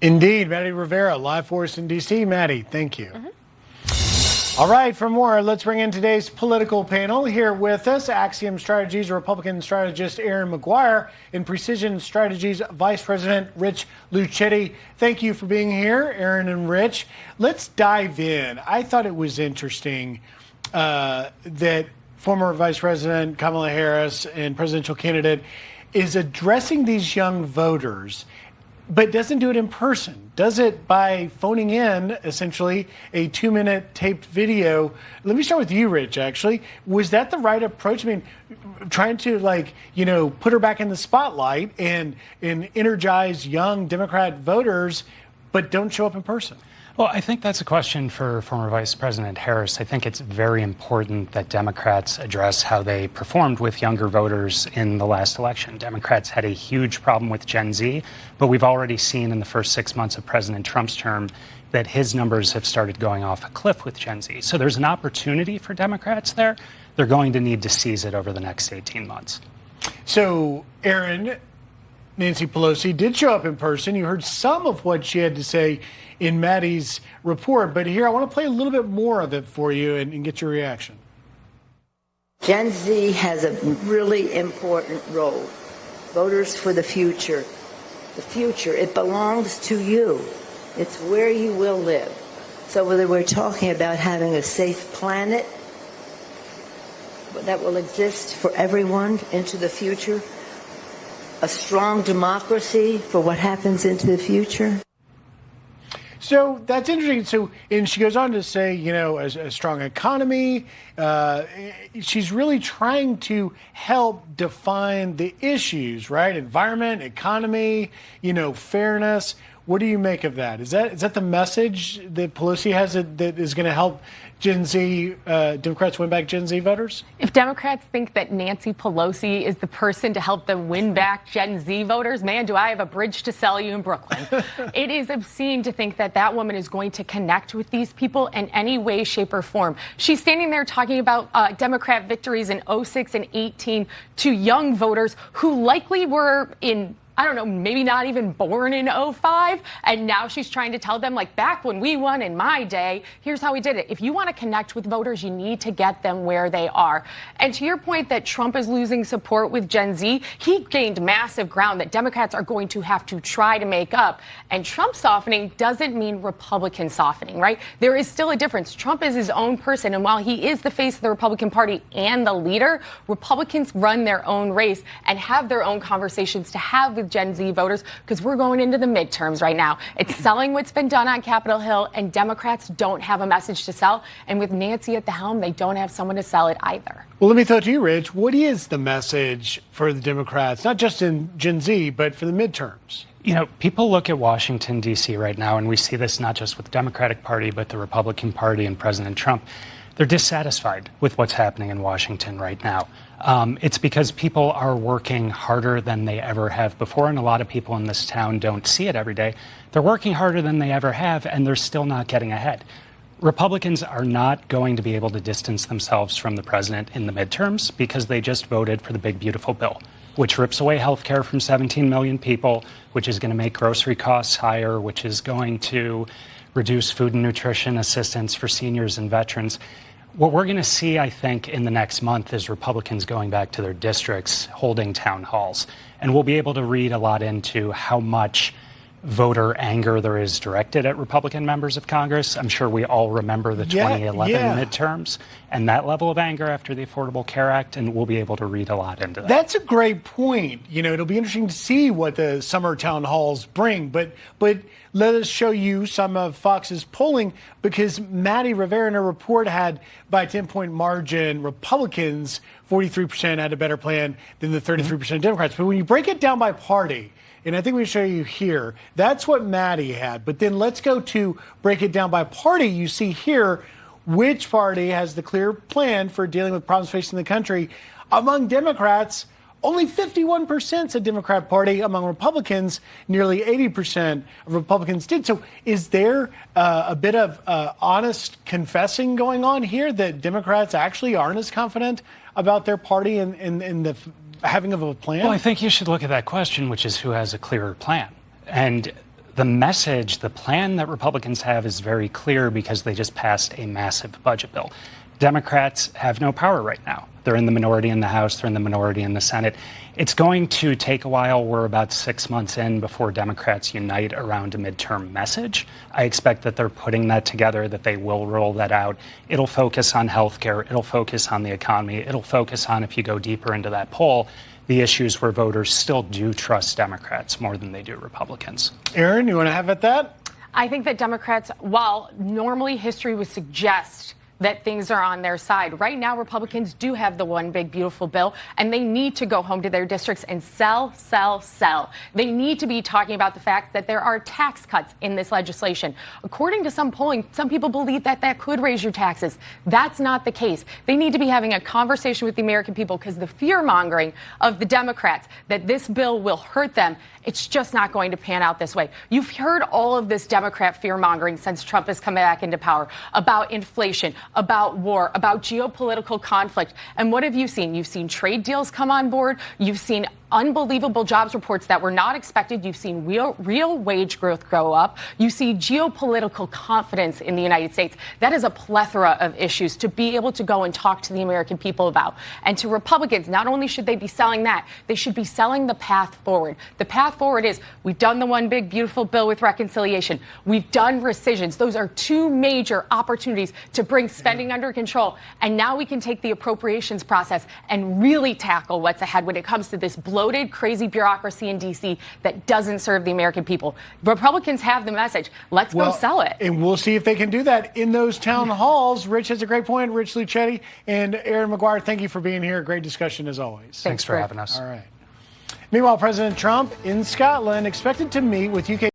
Indeed, Maddie Rivera, live for us in D.C. Maddie, thank you. All right, for more, let's bring in today's political panel. Here with us, Axiom Strategies Republican strategist Erin Maguire and Precision Strategies Vice President Rich Lucchetti. Thank you for being here, Erin and Rich. Let's dive in. I thought it was interesting that former Vice President Kamala Harris and presidential candidate is addressing these young voters, but doesn't do it in person. Does it by phoning in, essentially, a 2-minute taped video. Let me start with you, Rich, actually. Was that the right approach? I mean, trying to, put her back in the spotlight and energize young Democrat voters, but don't show up in person? Well, I think that's a question for former Vice President Harris. I think it's very important that Democrats address how they performed with younger voters in the last election. Democrats had a huge problem with Gen Z, but we've already seen in the first 6 months of President Trump's term that his numbers have started going off a cliff with Gen Z. So there's an opportunity for Democrats there. They're going to need to seize it over the next 18 months. So, Erin, Nancy Pelosi did show up in person. You heard some of what she had to say in Maddie's report, but here I want to play a little bit more of it for you and get your reaction. Gen Z has a really important role. Voters for the future. The future, it belongs to you. It's where you will live. So whether we're talking about having a safe planet that will exist for everyone into the future, a strong democracy for what happens into the future. So that's interesting. So, and she goes on to say, a strong economy. She's really trying to help define the issues, right? Environment, economy, fairness. What do you make of that? Is that the message that Pelosi has that is going to help Gen Z, Democrats win back Gen Z voters? If Democrats think that Nancy Pelosi is the person to help them win back Gen Z voters, man, do I have a bridge to sell you in Brooklyn. It is obscene to think that that woman is going to connect with these people in any way, shape, or form. She's standing there talking about Democrat victories in 06 and 18 to young voters who likely were in, I don't know, maybe not even born in 05. And now she's trying to tell them, back when we won in my day, here's how we did it. If you want to connect with voters, you need to get them where they are. And to your point that Trump is losing support with Gen Z, he gained massive ground that Democrats are going to have to try to make up. And Trump softening doesn't mean Republican softening, right? There is still a difference. Trump is his own person. And while he is the face of the Republican Party and the leader, Republicans run their own race and have their own conversations to have with Gen Z voters, because we're going into the midterms right now. It's selling what's been done on Capitol Hill, and Democrats don't have a message to sell. And with Nancy at the helm, they don't have someone to sell it either. Well, let me throw it to you, Rich. What is the message for the Democrats, not just in Gen Z, but for the midterms? People look at Washington, D.C. right now, and we see this not just with the Democratic Party, but the Republican Party and President Trump. They're dissatisfied with what's happening in Washington right now. It's because people are working harder than they ever have before, and a lot of people in this town don't see it every day. They're working harder than they ever have, and they're still not getting ahead. Republicans are not going to be able to distance themselves from the president in the midterms because they just voted for the big, beautiful bill, which rips away health care from 17 million people, which is going to make grocery costs higher, which is going to reduce food and nutrition assistance for seniors and veterans. What we're going to see, I think, in the next month is Republicans going back to their districts, holding town halls. And we'll be able to read a lot into how much voter anger there is directed at Republican members of Congress. I'm sure we all remember the 2011 midterms and that level of anger after the Affordable Care Act, and we'll be able to read a lot into that. That's a great point. It'll be interesting to see what the summer town halls bring, but let us show you some of Fox's polling, because Maddie Rivera in her report had, by a 10-point margin, Republicans 43% had a better plan than the 33% Democrats. But when you break it down by party, and I think we show you here, that's what Maddie had. But then let's go to break it down by party. You see here which party has the clear plan for dealing with problems facing the country. Among Democrats, only 51% said Democrat Party. Among Republicans, nearly 80% of Republicans did. So is there a bit of honest confessing going on here that Democrats actually aren't as confident about their party and the having of a plan? Well, I think you should look at that question, which is who has a clearer plan. And the message, the plan that Republicans have is very clear because they just passed a massive budget bill. Democrats have no power right now. They're in the minority in the House, they're in the minority in the Senate. It's going to take a while. We're about 6 months in before Democrats unite around a midterm message. I expect that they're putting that together, that they will roll that out. It'll focus on healthcare, it'll focus on the economy, it'll focus on, if you go deeper into that poll, the issues where voters still do trust Democrats more than they do Republicans. Erin, you want to have at that? I think that Democrats, while normally history would suggest that things are on their side, right now Republicans do have the one big beautiful bill, and they need to go home to their districts and sell, sell, sell. They need to be talking about the fact that there are tax cuts in this legislation. According to some polling, some people believe that that could raise your taxes. That's not the case. They need to be having a conversation with the American people, because the fear-mongering of the Democrats that this bill will hurt them, it's just not going to pan out this way. You've heard all of this Democrat fear-mongering since Trump has come back into power about inflation, about war, about geopolitical conflict. And what have you seen? You've seen trade deals come on board. You've seen unbelievable jobs reports that were not expected. You've seen real wage growth go up. You see geopolitical confidence in the United States. That is a plethora of issues to be able to go and talk to the American people about. And to Republicans, not only should they be selling that, they should be selling the path forward. The path forward is, we've done the one big beautiful bill with reconciliation. We've done rescissions. Those are two major opportunities to bring spending under control. And now we can take the appropriations process and really tackle what's ahead when it comes to this bloated, crazy bureaucracy in D.C. that doesn't serve the American people. Republicans have the message. Let's go sell it. And we'll see if they can do that in those town halls. Rich has a great point. Rich Lucetti and Erin Maguire, thank you for being here. Great discussion as always. Thanks for having us. All right. Meanwhile, President Trump in Scotland expected to meet with UK